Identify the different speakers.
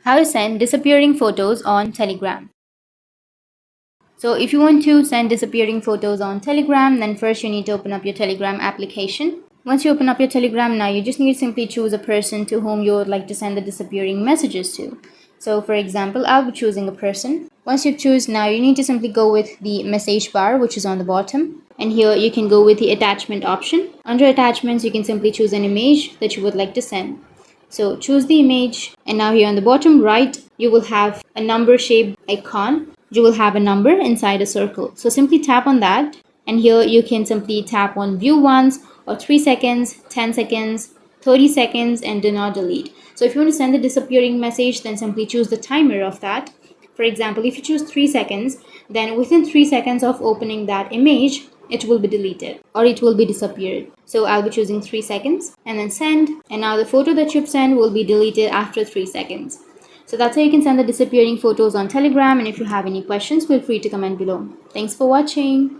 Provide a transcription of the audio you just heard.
Speaker 1: How to send disappearing photos on Telegram. So if you want to send disappearing photos on Telegram, then first you need to open up your Telegram application. Once you open up your Telegram, now you just need to simply choose a person to whom you would like to send the disappearing messages to. So for example, I'll be choosing a person. Once you choose, now you need to simply go with the message bar, which is on the bottom. And here you can go with the attachment option. Under attachments, you can simply choose an image that you would like to send. So choose the image, and now here on the bottom right, you will have a number shaped icon. You will have a number inside a circle. So simply tap on that, and here you can simply tap on view once or 3 seconds, 10 seconds, 30 seconds, and do not delete. So if you want to send a disappearing message, then simply choose the timer of that. For example, if you choose 3 seconds, then within 3 seconds of opening that image, it will be deleted or it will be disappeared. So I'll be choosing 3 seconds and then send. And now the photo that you've sent will be deleted after 3 seconds. So that's how you can send the disappearing photos on Telegram. And if you have any questions, feel free to comment below. Thanks for watching.